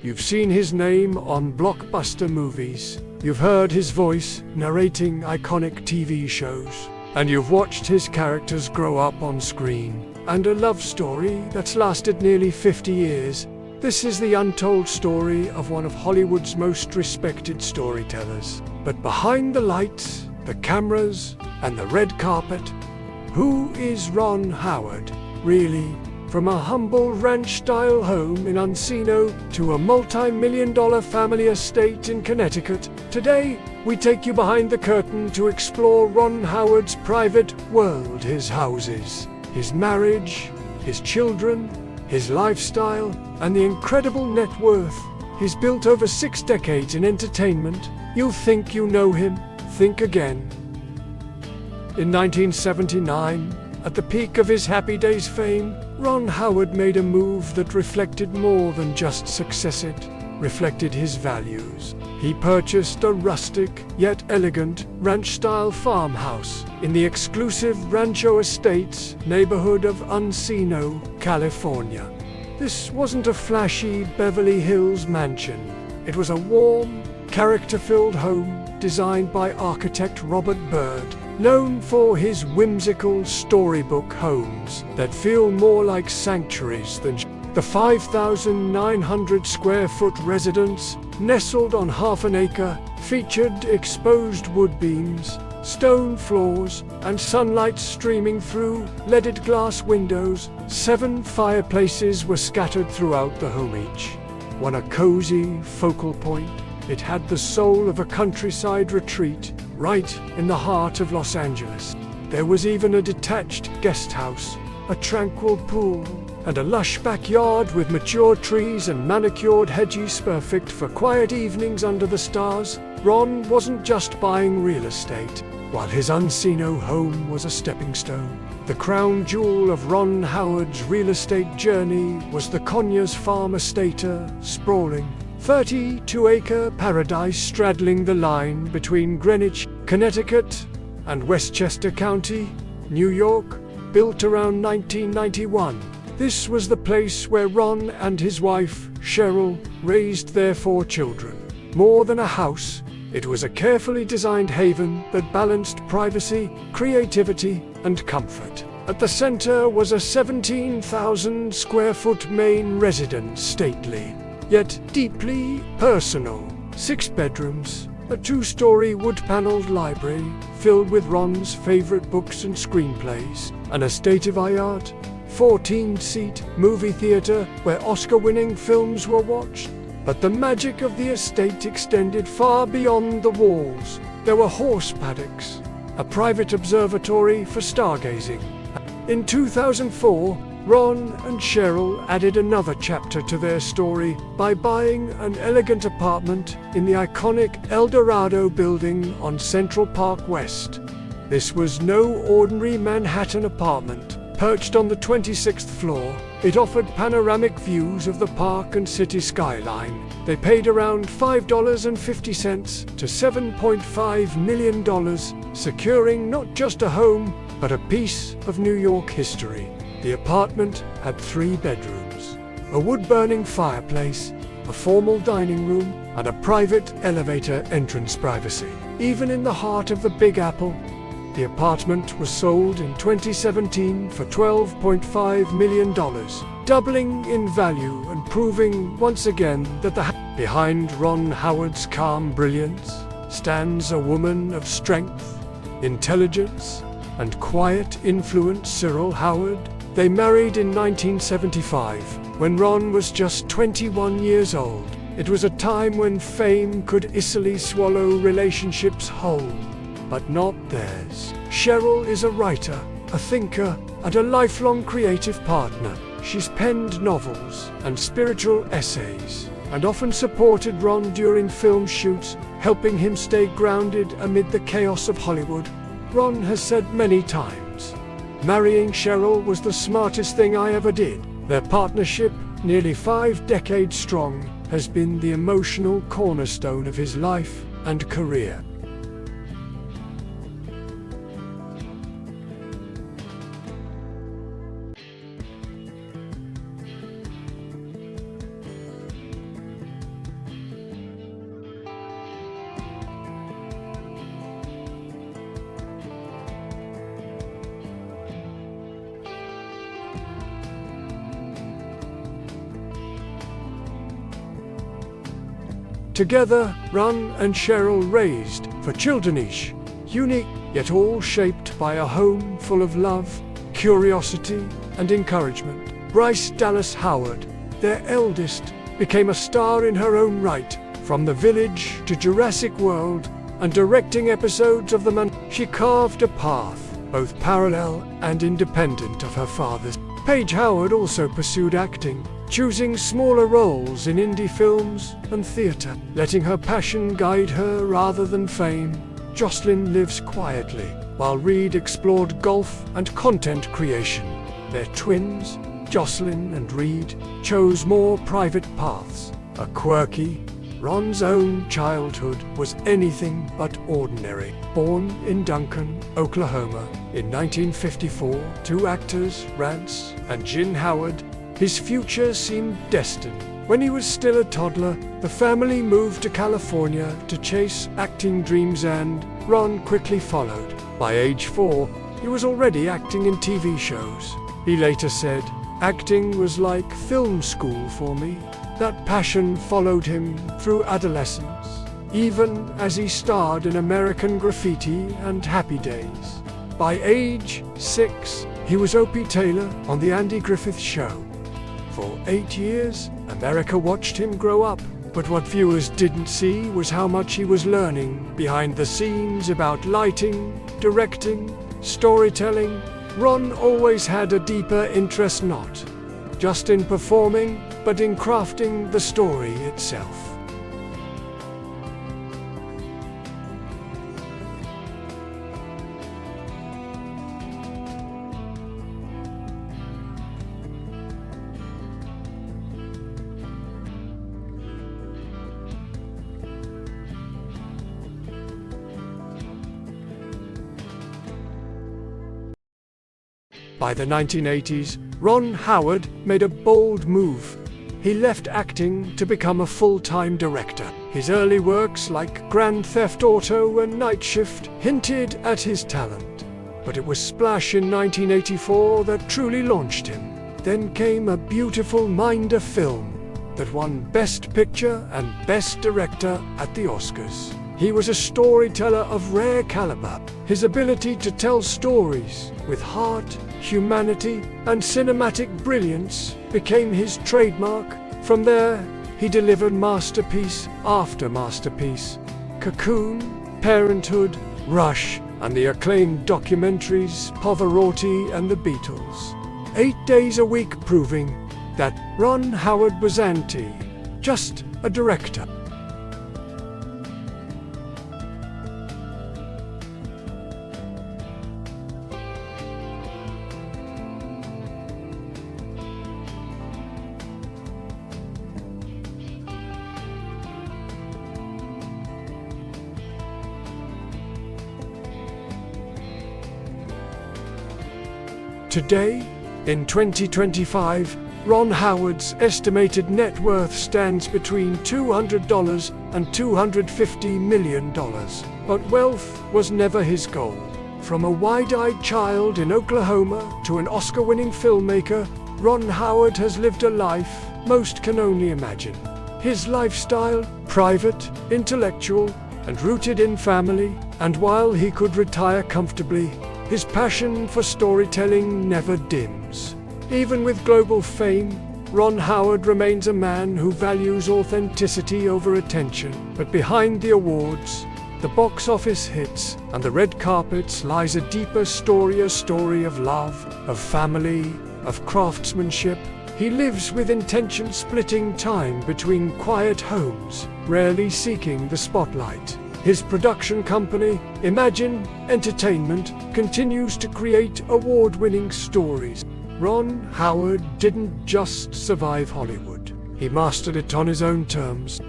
You've seen his name on blockbuster movies. You've heard his voice narrating iconic TV shows. And you've watched his characters grow up on screen. And a love story that's lasted nearly 50 years. This is the untold story of one of Hollywood's most respected storytellers. But behind the lights, the cameras, and the red carpet, who is Ron Howard, really? From a humble ranch-style home in Encino to a multi-million-dollar family estate in Connecticut, today we take you behind the curtain to explore Ron Howard's private world, his houses, his marriage, his children, his lifestyle, and the incredible net worth he's built over 6 decades in entertainment. You'll think you know him. Think again. In 1979, at the peak of his Happy Days fame, Ron Howard made a move that reflected more than just success. It reflected his values. He purchased a rustic yet elegant ranch-style farmhouse in the exclusive Rancho Estates neighborhood of Encino, California. This wasn't a flashy Beverly Hills mansion. It was a warm, character-filled home designed by architect Robert Byrd, known for his whimsical storybook homes that feel more like sanctuaries than the 5,900 square foot residence, nestled on half an acre, featured exposed wood beams, stone floors, and sunlight streaming through leaded glass windows. 7 fireplaces were scattered throughout the home, each one a cozy focal point. It had the soul of a countryside retreat, right in the heart of Los Angeles. There was even a detached guest house, a tranquil pool, and a lush backyard with mature trees and manicured hedges, perfect for quiet evenings under the stars. Ron wasn't just buying real estate. While his Encino home was a stepping stone, the crown jewel of Ron Howard's real estate journey was the Conyers Farm Estate, a sprawling 32-acre paradise straddling the line between Greenwich, Connecticut, and Westchester County, New York. Built around 1991, this was the place where Ron and his wife, Cheryl, raised their 4 children. More than a house, it was a carefully designed haven that balanced privacy, creativity, and comfort. At the center was a 17,000 square foot main residence, stately yet deeply personal. 6 bedrooms, a 2-story wood-paneled library filled with Ron's favorite books and screenplays, and a state-of-the-art 14-seat movie theater where Oscar-winning films were watched. But the magic of the estate extended far beyond the walls. There were horse paddocks, a private observatory for stargazing. In 2004, Ron and Cheryl added another chapter to their story by buying an elegant apartment in the iconic El Dorado building on Central Park West. This was no ordinary Manhattan apartment. Perched on the 26th floor, it offered panoramic views of the park and city skyline. They paid around $5.50 to $7.5 million, securing not just a home, but a piece of New York history. The apartment had 3 bedrooms, a wood-burning fireplace, a formal dining room, and a private elevator entrance privacy. Even in the heart of the Big Apple, the apartment was sold in 2017 for $12.5 million, doubling in value and proving once again that behind Ron Howard's calm brilliance stands a woman of strength, intelligence, and quiet influence. Cyril Howard. They married in 1975, when Ron was just 21 years old. It was a time when fame could easily swallow relationships whole, but not theirs. Cheryl is a writer, a thinker, and a lifelong creative partner. She's penned novels and spiritual essays, and often supported Ron during film shoots, helping him stay grounded amid the chaos of Hollywood. Ron has said many times, "Marrying Cheryl was the smartest thing I ever did." Their partnership, nearly 5 decades strong, has been the emotional cornerstone of his life and career. Together, Ron and Cheryl raised for children-ish, unique, yet all shaped by a home full of love, curiosity, and encouragement. Bryce Dallas Howard, their eldest, became a star in her own right, from The Village to Jurassic World, and directing episodes of she carved a path, both parallel and independent of her father's. Paige Howard also pursued acting, choosing smaller roles in indie films and theater, letting her passion guide her rather than fame. Jocelyn lives quietly, while Reed explored golf and content creation. Their twins, Jocelyn and Reed, chose more private paths. A quirky, Ron's own childhood was anything but ordinary. Born in Duncan, Oklahoma, in 1954 to actors Rance and Gin Howard, his future seemed destined. When he was still a toddler, the family moved to California to chase acting dreams, and Ron quickly followed. By age 4, he was already acting in TV shows. He later said, "Acting was like film school for me." That passion followed him through adolescence, even as he starred in American Graffiti and Happy Days. By age 6, he was Opie Taylor on The Andy Griffith Show. For 8 years, America watched him grow up, but what viewers didn't see was how much he was learning behind the scenes about lighting, directing, storytelling. Ron always had a deeper interest, not just in performing, but in crafting the story itself. By the 1980s, Ron Howard made a bold move. He left acting to become a full-time director. His early works like Grand Theft Auto and Night Shift hinted at his talent. But it was Splash in 1984 that truly launched him. Then came A Beautiful Mind, a film that won Best Picture and Best Director at the Oscars. He was a storyteller of rare caliber. His ability to tell stories with heart, humanity, and cinematic brilliance became his trademark. From there, he delivered masterpiece after masterpiece. Cocoon, Parenthood, Rush, and the acclaimed documentaries Pavarotti and the Beatles. 8 days a week, proving that Ron Howard was just a director. Today, in 2025, Ron Howard's estimated net worth stands between $200 and $250 million. But wealth was never his goal. From a wide-eyed child in Oklahoma to an Oscar-winning filmmaker, Ron Howard has lived a life most can only imagine. His lifestyle, private, intellectual, and rooted in family, and while he could retire comfortably, his passion for storytelling never dims. Even with global fame, Ron Howard remains a man who values authenticity over attention. But behind the awards, the box office hits, and the red carpets lies a deeper story, a story of love, of family, of craftsmanship. He lives with intention, splitting time between quiet homes, rarely seeking the spotlight. His production company, Imagine Entertainment, continues to create award-winning stories. Ron Howard didn't just survive Hollywood. He mastered it on his own terms.